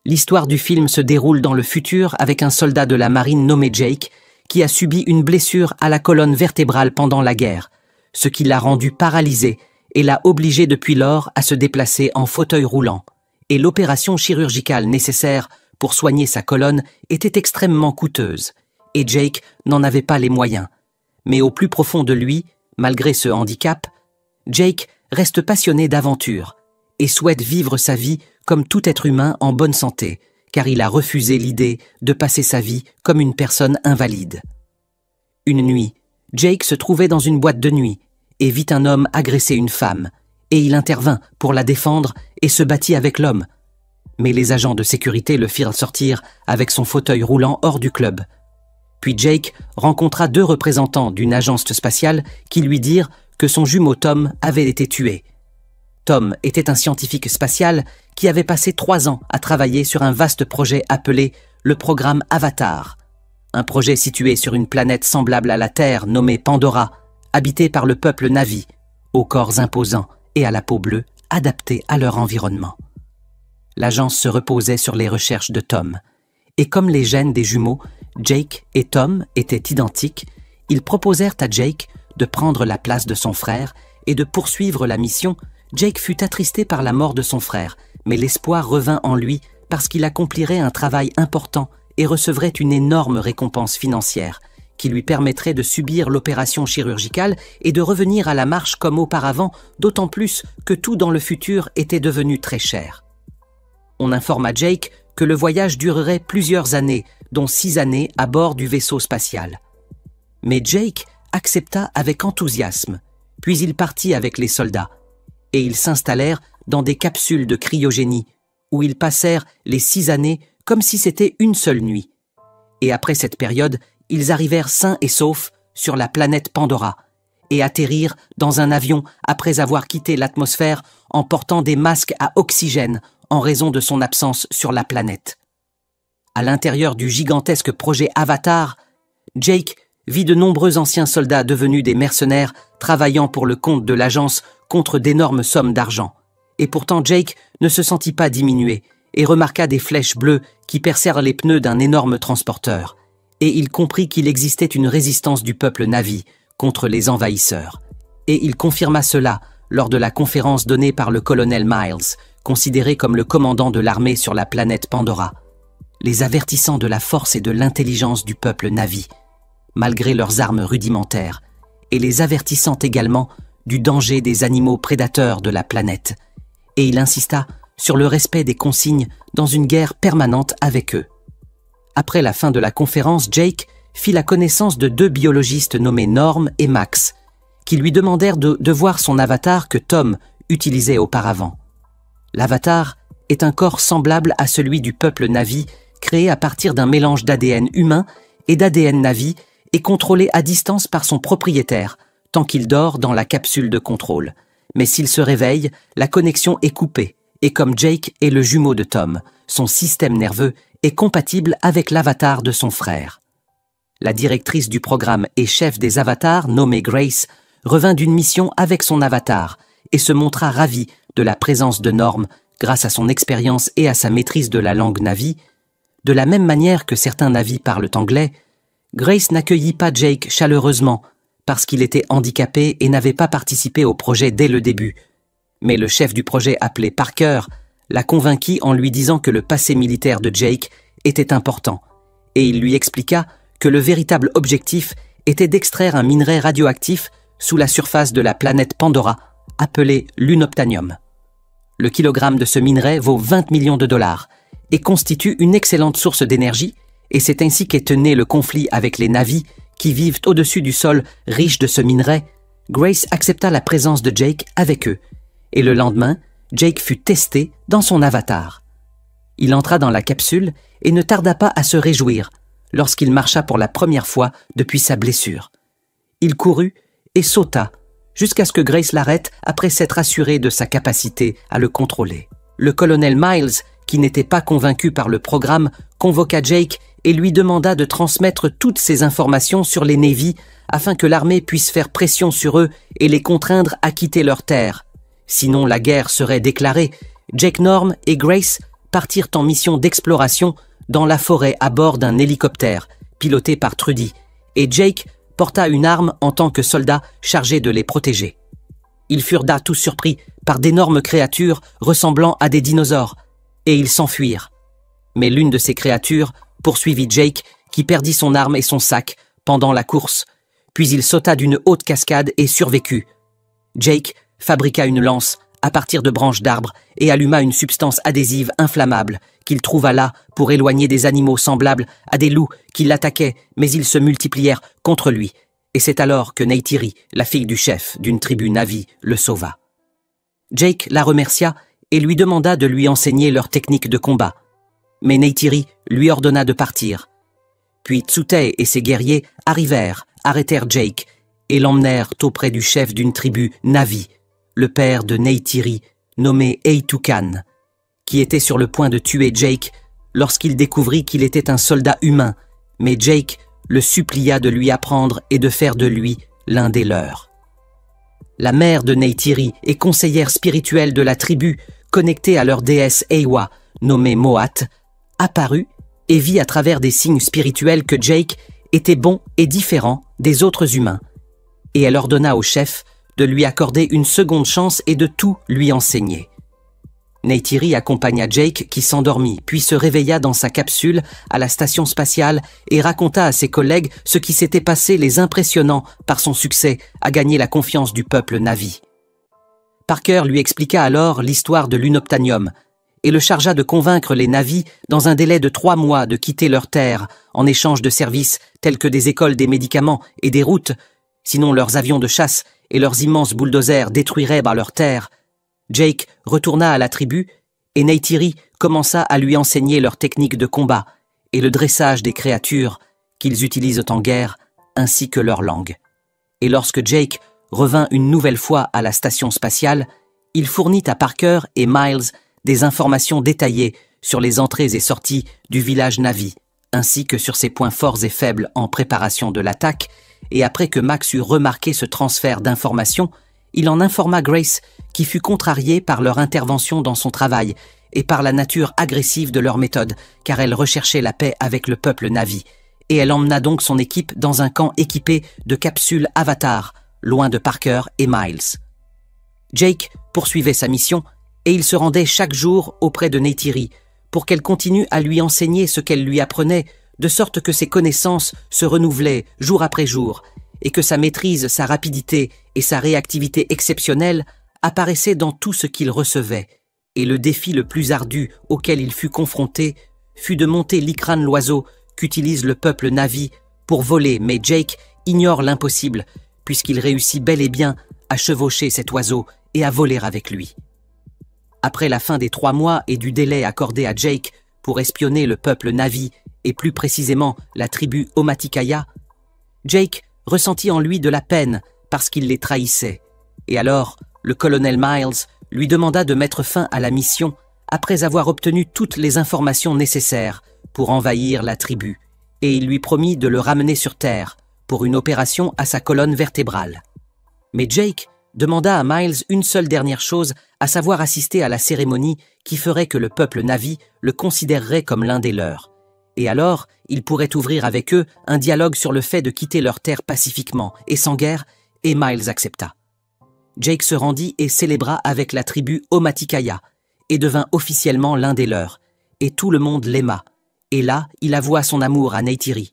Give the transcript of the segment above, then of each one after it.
L'histoire du film se déroule dans le futur avec un soldat de la marine nommé Jake qui a subi une blessure à la colonne vertébrale pendant la guerre, ce qui l'a rendu paralysé et l'a obligé depuis lors à se déplacer en fauteuil roulant. Et l'opération chirurgicale nécessaire pour soigner sa colonne était extrêmement coûteuse, et Jake n'en avait pas les moyens. Mais au plus profond de lui, malgré ce handicap, Jake reste passionné d'aventure et souhaite vivre sa vie comme tout être humain en bonne santé, car il a refusé l'idée de passer sa vie comme une personne invalide. Une nuit, Jake se trouvait dans une boîte de nuit et vit un homme agresser une femme, et il intervint pour la défendre et se battit avec l'homme. Mais les agents de sécurité le firent sortir avec son fauteuil roulant hors du club. Puis Jake rencontra 2 représentants d'une agence spatiale qui lui dirent que son jumeau Tom avait été tué. Tom était un scientifique spatial qui avait passé 3 ans à travailler sur un vaste projet appelé le programme Avatar, un projet situé sur une planète semblable à la Terre nommée Pandora, habitée par le peuple Na'vi, aux corps imposants et à la peau bleue, adaptés à leur environnement. L'agence se reposait sur les recherches de Tom, et comme les gènes des jumeaux, Jake et Tom étaient identiques, ils proposèrent à Jake de prendre la place de son frère et de poursuivre la mission. Jake fut attristé par la mort de son frère, mais l'espoir revint en lui parce qu'il accomplirait un travail important et recevrait une énorme récompense financière qui lui permettrait de subir l'opération chirurgicale et de revenir à la marche comme auparavant, d'autant plus que tout dans le futur était devenu très cher. On informa Jake que le voyage durerait plusieurs années, dont 6 années à bord du vaisseau spatial. Mais Jake accepta avec enthousiasme, puis il partit avec les soldats, et ils s'installèrent dans des capsules de cryogénie, où ils passèrent les 6 années comme si c'était une seule nuit. Et après cette période, ils arrivèrent sains et saufs sur la planète Pandora, et atterrirent dans un avion après avoir quitté l'atmosphère en portant des masques à oxygène en raison de son absence sur la planète. À l'intérieur du gigantesque projet Avatar, Jake vit de nombreux anciens soldats devenus des mercenaires travaillant pour le compte de l'agence contre d'énormes sommes d'argent. Et pourtant Jake ne se sentit pas diminué et remarqua des flèches bleues qui percèrent les pneus d'un énorme transporteur. Et il comprit qu'il existait une résistance du peuple Na'vi contre les envahisseurs. Et il confirma cela lors de la conférence donnée par le colonel Miles, considéré comme le commandant de l'armée sur la planète Pandora, les avertissant de la force et de l'intelligence du peuple Na'vi, malgré leurs armes rudimentaires, et les avertissant également du danger des animaux prédateurs de la planète. Et il insista sur le respect des consignes dans une guerre permanente avec eux. Après la fin de la conférence, Jake fit la connaissance de 2 biologistes nommés Norm et Max, qui lui demandèrent de voir son avatar que Tom utilisait auparavant. L'avatar est un corps semblable à celui du peuple Na'vi, créé à partir d'un mélange d'ADN humain et d'ADN Na'vi et contrôlé à distance par son propriétaire, tant qu'il dort dans la capsule de contrôle. Mais s'il se réveille, la connexion est coupée, et comme Jake est le jumeau de Tom, son système nerveux est compatible avec l'avatar de son frère. La directrice du programme et chef des avatars, nommée Grace, revint d'une mission avec son avatar et se montra ravie de la présence de Norm grâce à son expérience et à sa maîtrise de la langue Na'vi. De la même manière que certains Na'vi parlent anglais, Grace n'accueillit pas Jake chaleureusement parce qu'il était handicapé et n'avait pas participé au projet dès le début. Mais le chef du projet appelé Parker la convainquit en lui disant que le passé militaire de Jake était important, et il lui expliqua que le véritable objectif était d'extraire un minerai radioactif sous la surface de la planète Pandora, appelé l'unobtainium. Le kilogramme de ce minerai vaut 20 millions de dollars et constitue une excellente source d'énergie, et c'est ainsi qu'est né le conflit avec les Na'vi qui vivent au-dessus du sol riche de ce minerai. Grace accepta la présence de Jake avec eux, et le lendemain, Jake fut testé dans son avatar. Il entra dans la capsule et ne tarda pas à se réjouir lorsqu'il marcha pour la première fois depuis sa blessure. Il courut et sauta jusqu'à ce que Grace l'arrête après s'être assuré de sa capacité à le contrôler. Le colonel Miles, qui n'était pas convaincu par le programme, convoqua Jake et lui demanda de transmettre toutes ces informations sur les Na'vi afin que l'armée puisse faire pression sur eux et les contraindre à quitter leur terre. Sinon la guerre serait déclarée. Jake, Norm et Grace partirent en mission d'exploration dans la forêt à bord d'un hélicoptère, piloté par Trudy, et Jake porta une arme en tant que soldat chargé de les protéger. Ils furent tous surpris par d'énormes créatures ressemblant à des dinosaures, et ils s'enfuirent. Mais l'une de ces créatures poursuivit Jake, qui perdit son arme et son sac pendant la course, puis il sauta d'une haute cascade et survécut. Jake fabriqua une lance à partir de branches d'arbres et alluma une substance adhésive inflammable qu'il trouva là pour éloigner des animaux semblables à des loups qui l'attaquaient, mais ils se multiplièrent contre lui. Et c'est alors que Neytiri, la fille du chef d'une tribu Na'vi, le sauva. Jake la remercia et lui demanda de lui enseigner leur technique de combat. Mais Neytiri lui ordonna de partir. Puis Tsutei et ses guerriers arrivèrent, arrêtèrent Jake et l'emmenèrent auprès du chef d'une tribu Na'vi, le père de Neytiri, nommé Eitukan, qui était sur le point de tuer Jake lorsqu'il découvrit qu'il était un soldat humain, mais Jake le supplia de lui apprendre et de faire de lui l'un des leurs. La mère de Neytiri et conseillère spirituelle de la tribu, connectée à leur déesse Eywa, nommée Moat, apparut et vit à travers des signes spirituels que Jake était bon et différent des autres humains, et elle ordonna au chef de lui accorder une seconde chance et de tout lui enseigner. Neytiri accompagna Jake qui s'endormit, puis se réveilla dans sa capsule à la station spatiale et raconta à ses collègues ce qui s'était passé, les impressionnant par son succès à gagner la confiance du peuple Na'vi. Parker lui expliqua alors l'histoire de l'unobtainium et le chargea de convaincre les Na'vi dans un délai de 3 mois de quitter leur terre en échange de services tels que des écoles, des médicaments et des routes, sinon leurs avions de chasse et leurs immenses bulldozers détruiraient leur terre. Jake retourna à la tribu et Neytiri commença à lui enseigner leur technique de combat et le dressage des créatures qu'ils utilisent en guerre, ainsi que leur langue. Et lorsque Jake revint une nouvelle fois à la station spatiale, il fournit à Parker et Miles des informations détaillées sur les entrées et sorties du village Na'vi, ainsi que sur ses points forts et faibles en préparation de l'attaque, et après que Max eut remarqué ce transfert d'informations, il en informa Grace, qui fut contrariée par leur intervention dans son travail et par la nature agressive de leur méthode, car elle recherchait la paix avec le peuple Na'vi, et elle emmena donc son équipe dans un camp équipé de capsules Avatar, loin de Parker et Miles. Jake poursuivait sa mission, et il se rendait chaque jour auprès de Neytiri, pour qu'elle continue à lui enseigner ce qu'elle lui apprenait, de sorte que ses connaissances se renouvelaient jour après jour, et que sa maîtrise, sa rapidité et sa réactivité exceptionnelle apparaissaient dans tout ce qu'il recevait, et le défi le plus ardu auquel il fut confronté fut de monter l'Ikran, l'oiseau qu'utilise le peuple Na'vi pour voler, mais Jake ignore l'impossible, puisqu'il réussit bel et bien à chevaucher cet oiseau et à voler avec lui. Après la fin des 3 mois et du délai accordé à Jake pour espionner le peuple Na'vi et plus précisément la tribu Omaticaya, Jake ressentit en lui de la peine parce qu'il les trahissait. Et alors, le colonel Miles lui demanda de mettre fin à la mission après avoir obtenu toutes les informations nécessaires pour envahir la tribu, et il lui promit de le ramener sur Terre pour une opération à sa colonne vertébrale. Mais Jake demanda à Miles une seule dernière chose, à savoir assister à la cérémonie qui ferait que le peuple Na'vi le considérerait comme l'un des leurs. Et alors, il pourrait ouvrir avec eux un dialogue sur le fait de quitter leur terre pacifiquement et sans guerre, et Miles accepta. Jake se rendit et célébra avec la tribu Omaticaya, et devint officiellement l'un des leurs, et tout le monde l'aima, et là, il avoua son amour à Neytiri.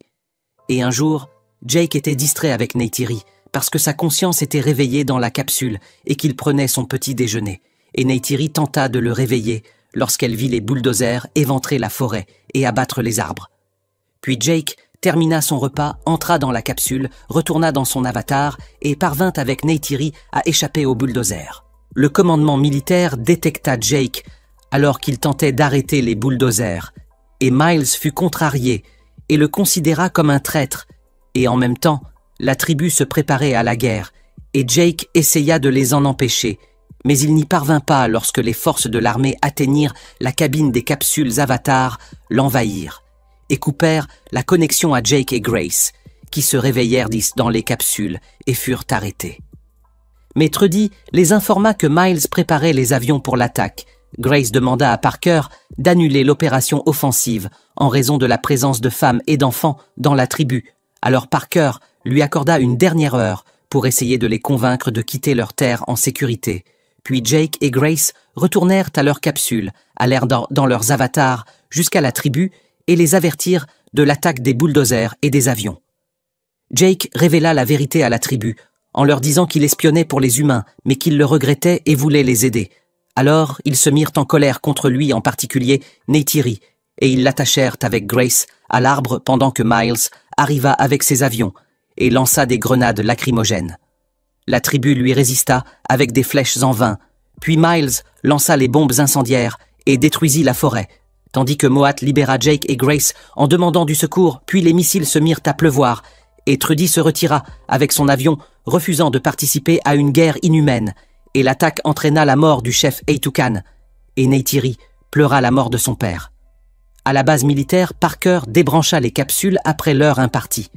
Et un jour, Jake était distrait avec Neytiri, parce que sa conscience était réveillée dans la capsule et qu'il prenait son petit déjeuner, et Neytiri tenta de le réveiller lorsqu'elle vit les bulldozers éventrer la forêt et abattre les arbres. Puis Jake termina son repas, entra dans la capsule, retourna dans son avatar et parvint avec Neytiri à échapper aux bulldozers. Le commandement militaire détecta Jake alors qu'il tentait d'arrêter les bulldozers, et Miles fut contrarié et le considéra comme un traître, et en même temps, la tribu se préparait à la guerre, et Jake essaya de les en empêcher, mais il n'y parvint pas lorsque les forces de l'armée atteignirent la cabine des capsules Avatar, l'envahirent, et coupèrent la connexion à Jake et Grace, qui se réveillèrent dans les capsules et furent arrêtés. Mais Trudy les informa que Miles préparait les avions pour l'attaque, Grace demanda à Parker d'annuler l'opération offensive en raison de la présence de femmes et d'enfants dans la tribu. Alors Parker lui accorda une dernière heure pour essayer de les convaincre de quitter leur terre en sécurité. Puis Jake et Grace retournèrent à leur capsule, allèrent dans leurs avatars jusqu'à la tribu et les avertirent de l'attaque des bulldozers et des avions. Jake révéla la vérité à la tribu, en leur disant qu'il espionnait pour les humains, mais qu'il le regrettait et voulait les aider. Alors, ils se mirent en colère contre lui, en particulier Neytiri, et ils l'attachèrent avec Grace à l'arbre pendant que Miles arriva avec ses avions et lança des grenades lacrymogènes. La tribu lui résista avec des flèches en vain, puis Miles lança les bombes incendiaires et détruisit la forêt, tandis que Moat libéra Jake et Grace en demandant du secours, puis les missiles se mirent à pleuvoir, et Trudy se retira avec son avion, refusant de participer à une guerre inhumaine, et l'attaque entraîna la mort du chef Eitukan, et Neytiri pleura la mort de son père. À la base militaire, Parker débrancha les capsules après l'heure impartie.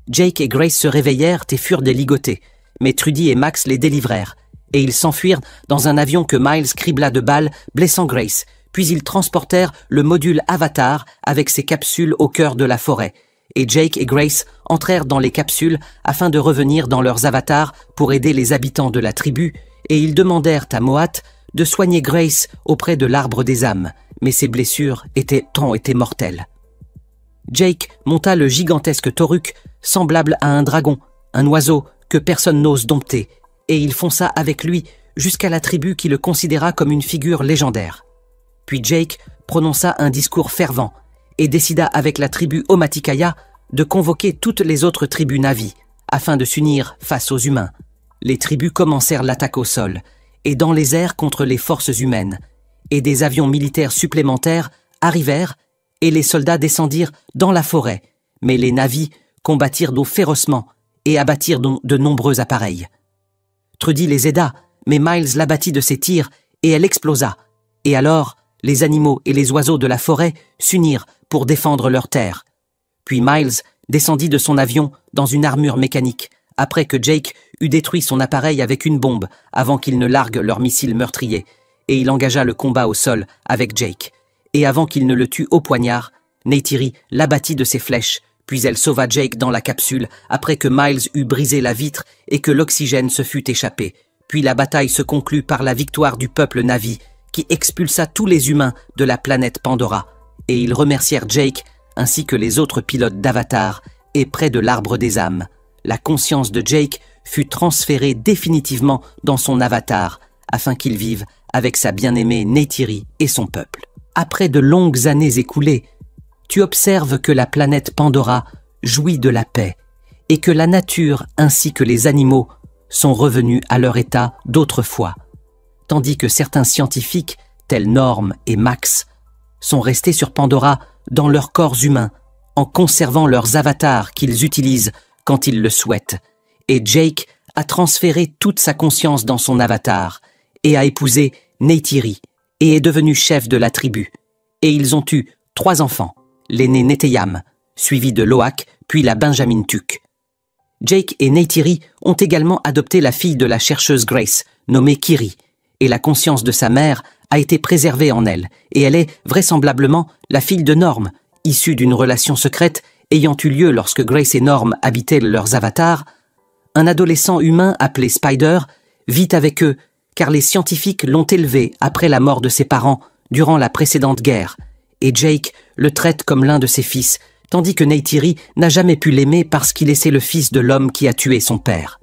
Jake et Grace se réveillèrent et furent déligotés, mais Trudy et Max les délivrèrent, et ils s'enfuirent dans un avion que Miles cribla de balles, blessant Grace, puis ils transportèrent le module Avatar avec ses capsules au cœur de la forêt, et Jake et Grace entrèrent dans les capsules afin de revenir dans leurs avatars pour aider les habitants de la tribu, et ils demandèrent à Moat de soigner Grace auprès de l'arbre des âmes, mais ses blessures étaient mortelles. Jake monta le gigantesque Toruk, semblable à un dragon, un oiseau que personne n'ose dompter, et il fonça avec lui jusqu'à la tribu qui le considéra comme une figure légendaire. Puis Jake prononça un discours fervent et décida avec la tribu Omaticaya de convoquer toutes les autres tribus Na'vi afin de s'unir face aux humains. Les tribus commencèrent l'attaque au sol et dans les airs contre les forces humaines, et des avions militaires supplémentaires arrivèrent et les soldats descendirent dans la forêt, mais les Na'vi combattirent d'eau férocement et abattirent de nombreux appareils. Trudy les aida, mais Miles l'abattit de ses tirs et elle explosa, et alors les animaux et les oiseaux de la forêt s'unirent pour défendre leur terre. Puis Miles descendit de son avion dans une armure mécanique, après que Jake eut détruit son appareil avec une bombe avant qu'il ne largue leur missile meurtrier, et il engagea le combat au sol avec Jake. Et avant qu'il ne le tue au poignard, Neytiri l'abattit de ses flèches, puis elle sauva Jake dans la capsule après que Miles eut brisé la vitre et que l'oxygène se fût échappé. Puis la bataille se conclut par la victoire du peuple Na'vi, qui expulsa tous les humains de la planète Pandora, et ils remercièrent Jake ainsi que les autres pilotes d'Avatar, et près de l'arbre des âmes, la conscience de Jake fut transférée définitivement dans son avatar, afin qu'il vive avec sa bien-aimée Neytiri et son peuple. Après de longues années écoulées, tu observes que la planète Pandora jouit de la paix, et que la nature ainsi que les animaux sont revenus à leur état d'autrefois, tandis que certains scientifiques, tels Norm et Max, sont restés sur Pandora dans leurs corps humains, en conservant leurs avatars qu'ils utilisent quand ils le souhaitent. Et Jake a transféré toute sa conscience dans son avatar, et a épousé Neytiri, et est devenu chef de la tribu. Et ils ont eu 3 enfants, l'aîné Neteyam, suivi de Loak, puis la Benjamin Tuk. Jake et Neytiri ont également adopté la fille de la chercheuse Grace, nommée Kiri, et la conscience de sa mère a été préservée en elle, et elle est vraisemblablement la fille de Norm, issue d'une relation secrète ayant eu lieu lorsque Grace et Norm habitaient leurs avatars. Un adolescent humain appelé Spider vit avec eux, car les scientifiques l'ont élevé après la mort de ses parents durant la précédente guerre, et Jake le traite comme l'un de ses fils, tandis que Neytiri n'a jamais pu l'aimer parce qu'il est le fils de l'homme qui a tué son père.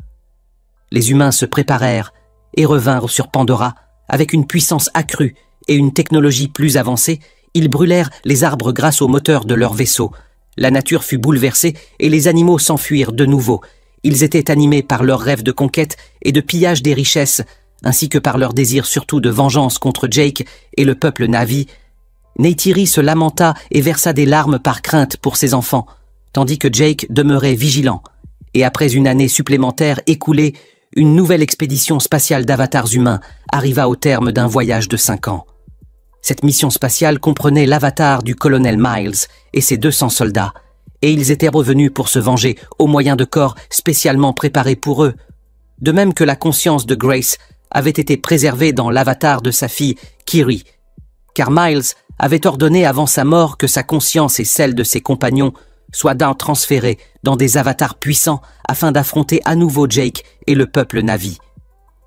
Les humains se préparèrent et revinrent sur Pandora avec une puissance accrue et une technologie plus avancée. Ils brûlèrent les arbres grâce aux moteurs de leurs vaisseaux. La nature fut bouleversée et les animaux s'enfuirent de nouveau. Ils étaient animés par leur rêve de conquête et de pillage des richesses, ainsi que par leur désir surtout de vengeance contre Jake et le peuple Na'vi. Neytiri se lamenta et versa des larmes par crainte pour ses enfants, tandis que Jake demeurait vigilant. Et après une année supplémentaire écoulée, une nouvelle expédition spatiale d'avatars humains arriva au terme d'un voyage de 5 ans. Cette mission spatiale comprenait l'avatar du colonel Miles et ses 200 soldats, et ils étaient revenus pour se venger au moyen de corps spécialement préparés pour eux, de même que la conscience de Grace avait été préservé dans l'avatar de sa fille Kiri, car Miles avait ordonné avant sa mort que sa conscience et celle de ses compagnons soient transférées dans des avatars puissants afin d'affronter à nouveau Jake et le peuple Na'vi.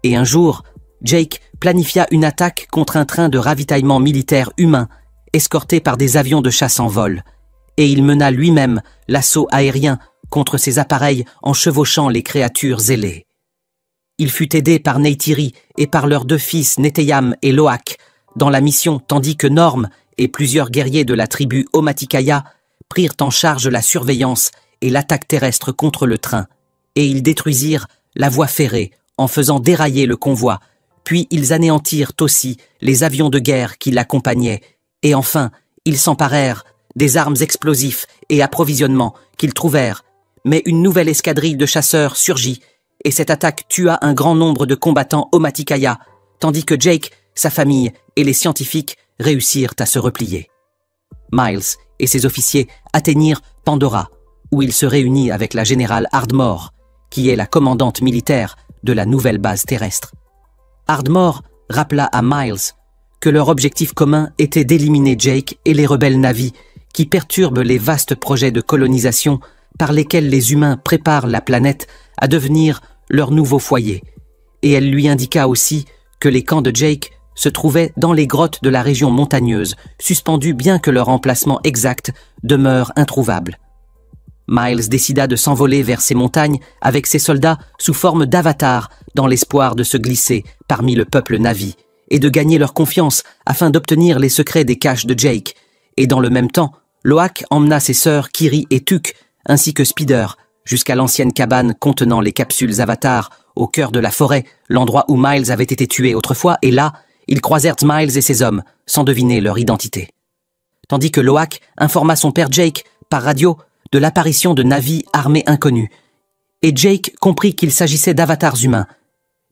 Et un jour, Jake planifia une attaque contre un train de ravitaillement militaire humain escorté par des avions de chasse en vol, et il mena lui-même l'assaut aérien contre ces appareils en chevauchant les créatures zélées. Il fut aidé par Neytiri et par leurs 2 fils Neteyam et Loak dans la mission, tandis que Norm et plusieurs guerriers de la tribu Omaticaya prirent en charge la surveillance et l'attaque terrestre contre le train, et ils détruisirent la voie ferrée en faisant dérailler le convoi, puis ils anéantirent aussi les avions de guerre qui l'accompagnaient, et enfin, ils s'emparèrent des armes explosifs et approvisionnements qu'ils trouvèrent, mais une nouvelle escadrille de chasseurs surgit, et cette attaque tua un grand nombre de combattants Omaticaya, tandis que Jake, sa famille et les scientifiques réussirent à se replier. Miles et ses officiers atteignirent Pandora, où il se réunit avec la générale Ardmore, qui est la commandante militaire de la nouvelle base terrestre. Ardmore rappela à Miles que leur objectif commun était d'éliminer Jake et les rebelles Na'vi qui perturbent les vastes projets de colonisation par lesquels les humains préparent la planète à devenir leur nouveau foyer, et elle lui indiqua aussi que les camps de Jake se trouvaient dans les grottes de la région montagneuse, suspendus bien que leur emplacement exact demeure introuvable. Miles décida de s'envoler vers ces montagnes avec ses soldats sous forme d'avatars dans l'espoir de se glisser parmi le peuple Na'vi et de gagner leur confiance afin d'obtenir les secrets des caches de Jake. Et dans le même temps, Loak emmena ses sœurs Kiri et Tuk ainsi que Spider jusqu'à l'ancienne cabane contenant les capsules avatars au cœur de la forêt, l'endroit où Miles avait été tué autrefois, et là, ils croisèrent Miles et ses hommes, sans deviner leur identité. Tandis que Loak informa son père Jake, par radio, de l'apparition de Na'vi armés inconnus, et Jake comprit qu'il s'agissait d'avatars humains.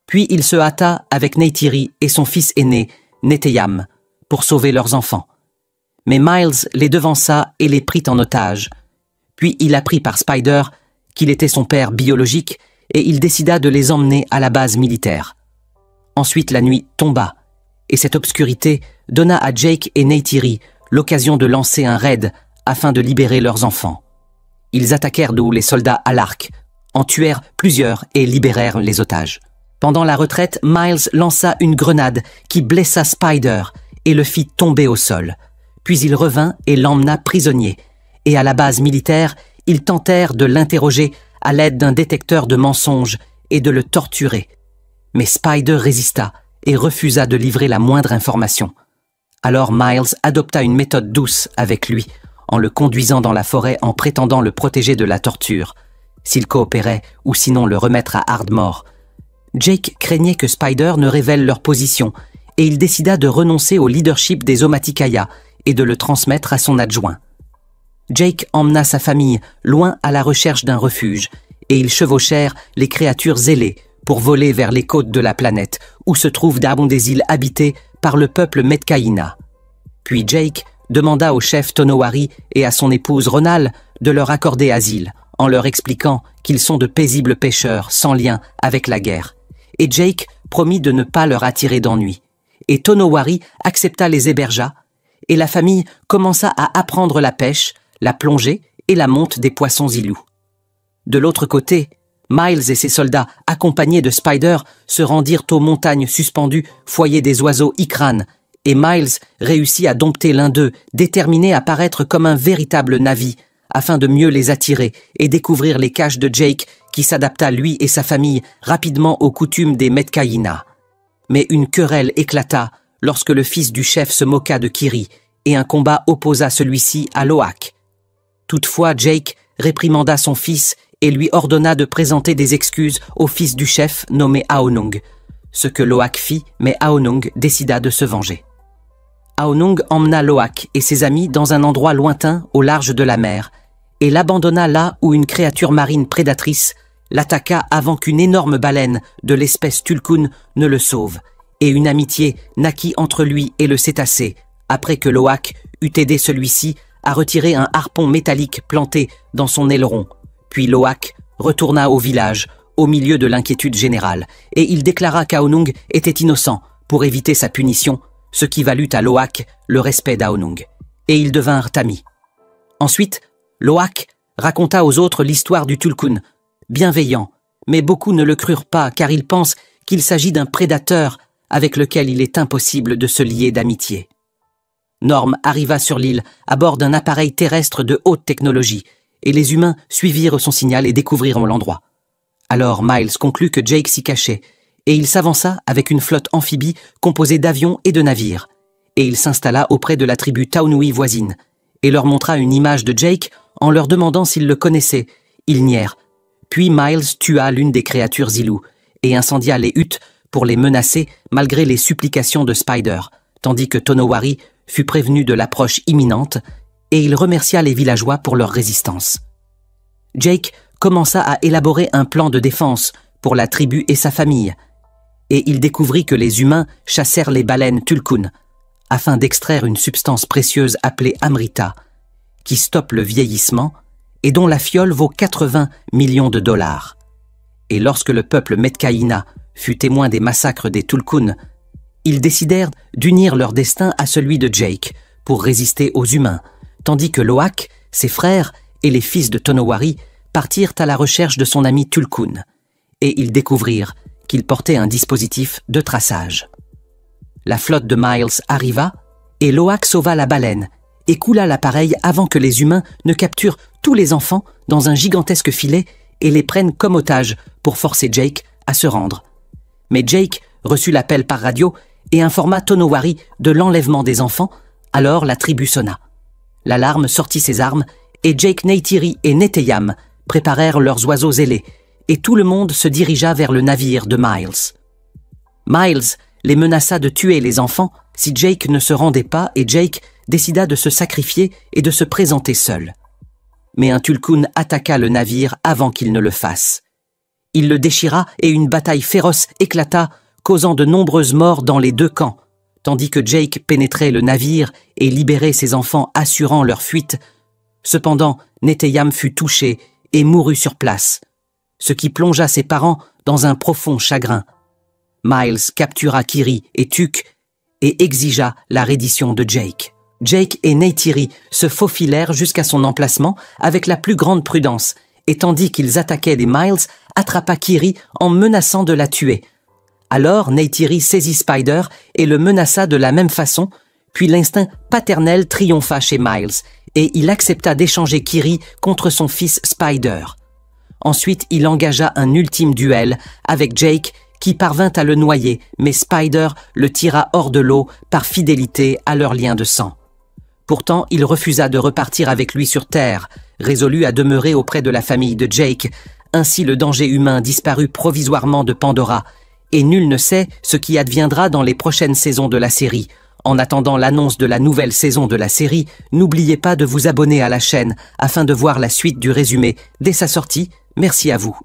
Puis il se hâta avec Neytiri et son fils aîné, Neteyam, pour sauver leurs enfants. Mais Miles les devança et les prit en otage. Puis il apprit par Spider qu'il était son père biologique et il décida de les emmener à la base militaire. Ensuite la nuit tomba, et cette obscurité donna à Jake et Neytiri l'occasion de lancer un raid afin de libérer leurs enfants. Ils attaquèrent d'où les soldats à l'arc, en tuèrent plusieurs et libérèrent les otages. Pendant la retraite, Miles lança une grenade qui blessa Spider et le fit tomber au sol. Puis il revint et l'emmena prisonnier, et à la base militaire, ils tentèrent de l'interroger à l'aide d'un détecteur de mensonges et de le torturer. Mais Spider résista et refusa de livrer la moindre information. Alors Miles adopta une méthode douce avec lui, en le conduisant dans la forêt en prétendant le protéger de la torture, s'il coopérait ou sinon le remettre à Ardmore. Jake craignait que Spider ne révèle leur position, et il décida de renoncer au leadership des Omaticaya et de le transmettre à son adjoint. Jake emmena sa famille loin à la recherche d'un refuge, et ils chevauchèrent les créatures zélées pour voler vers les côtes de la planète, où se trouvent d'abondantes îles habitées par le peuple Metcaïna. Puis Jake demanda au chef Tonowari et à son épouse Ronal de leur accorder asile, en leur expliquant qu'ils sont de paisibles pêcheurs sans lien avec la guerre. Et Jake promit de ne pas leur attirer d'ennui. Et Tonowari accepta les hébergea, et la famille commença à apprendre la pêche, la plongée et la monte des poissons ilous. De l'autre côté, Miles et ses soldats, accompagnés de Spider, se rendirent aux montagnes suspendues, foyer des oiseaux Ikran, et Miles réussit à dompter l'un d'eux, déterminé à paraître comme un véritable Na'vi, afin de mieux les attirer et découvrir les caches de Jake, qui s'adapta lui et sa famille rapidement aux coutumes des Metcaïna. Mais une querelle éclata lorsque le fils du chef se moqua de Kiri, et un combat opposa celui-ci à Loak. Toutefois, Jake réprimanda son fils et lui ordonna de présenter des excuses au fils du chef nommé Aonung, ce que Loak fit, mais Aonung décida de se venger. Aonung emmena Loak et ses amis dans un endroit lointain au large de la mer, et l'abandonna là où une créature marine prédatrice l'attaqua avant qu'une énorme baleine de l'espèce Tulkun ne le sauve, et une amitié naquit entre lui et le cétacé, après que Loak eut aidé celui-ci à retirer un harpon métallique planté dans son aileron. Puis Loak retourna au village, au milieu de l'inquiétude générale, et il déclara qu'Aonung était innocent pour éviter sa punition, ce qui valut à Loak le respect d'Aonung. Et ils devinrent amis. Ensuite, Loak raconta aux autres l'histoire du Tulkun, bienveillant, mais beaucoup ne le crurent pas car ils pensent qu'il s'agit d'un prédateur avec lequel il est impossible de se lier d'amitié. Norm arriva sur l'île à bord d'un appareil terrestre de haute technologie, et les humains suivirent son signal et découvrirent l'endroit. Alors Miles conclut que Jake s'y cachait, et il s'avança avec une flotte amphibie composée d'avions et de navires, et il s'installa auprès de la tribu Taunui voisine, et leur montra une image de Jake en leur demandant s'ils le connaissaient. Ils nièrent. Puis Miles tua l'une des créatures Zilou, et incendia les huttes pour les menacer malgré les supplications de Spider, tandis que Tonowari fut prévenu de l'approche imminente, et il remercia les villageois pour leur résistance. Jake commença à élaborer un plan de défense pour la tribu et sa famille, et il découvrit que les humains chassèrent les baleines Tulkun, afin d'extraire une substance précieuse appelée Amrita, qui stoppe le vieillissement et dont la fiole vaut 80 millions de dollars. Et lorsque le peuple Metcaïna fut témoin des massacres des Tulkun, ils décidèrent d'unir leur destin à celui de Jake pour résister aux humains, tandis que Loak, ses frères et les fils de Tonowari partirent à la recherche de son ami Tulkun, et ils découvrirent qu'il portait un dispositif de traçage. La flotte de Miles arriva, et Loak sauva la baleine et coula l'appareil avant que les humains ne capturent tous les enfants dans un gigantesque filet et les prennent comme otages pour forcer Jake à se rendre. Mais Jake reçut l'appel par radio et informa Tonowari de l'enlèvement des enfants, alors la tribu sonna. L'alarme sortit ses armes, et Jake Neytiri et Neteyam préparèrent leurs oiseaux ailés, et tout le monde se dirigea vers le navire de Miles. Miles les menaça de tuer les enfants si Jake ne se rendait pas, et Jake décida de se sacrifier et de se présenter seul. Mais un Tulkun attaqua le navire avant qu'il ne le fasse. Il le déchira et une bataille féroce éclata, causant de nombreuses morts dans les deux camps, tandis que Jake pénétrait le navire et libérait ses enfants assurant leur fuite. Cependant, Neteyam fut touché et mourut sur place, ce qui plongea ses parents dans un profond chagrin. Miles captura Kiri et Tuk et exigea la reddition de Jake. Jake et Neytiri se faufilèrent jusqu'à son emplacement avec la plus grande prudence, et tandis qu'ils attaquaient les Miles, attrapa Kiri en menaçant de la tuer. Alors Neytiri saisit Spider et le menaça de la même façon, puis l'instinct paternel triompha chez Miles, et il accepta d'échanger Kiri contre son fils Spider. Ensuite, il engagea un ultime duel avec Jake, qui parvint à le noyer, mais Spider le tira hors de l'eau par fidélité à leur lien de sang. Pourtant, il refusa de repartir avec lui sur Terre, résolu à demeurer auprès de la famille de Jake. Ainsi le danger humain disparut provisoirement de Pandora, et nul ne sait ce qui adviendra dans les prochaines saisons de la série. En attendant l'annonce de la nouvelle saison de la série, n'oubliez pas de vous abonner à la chaîne afin de voir la suite du résumé dès sa sortie. Merci à vous.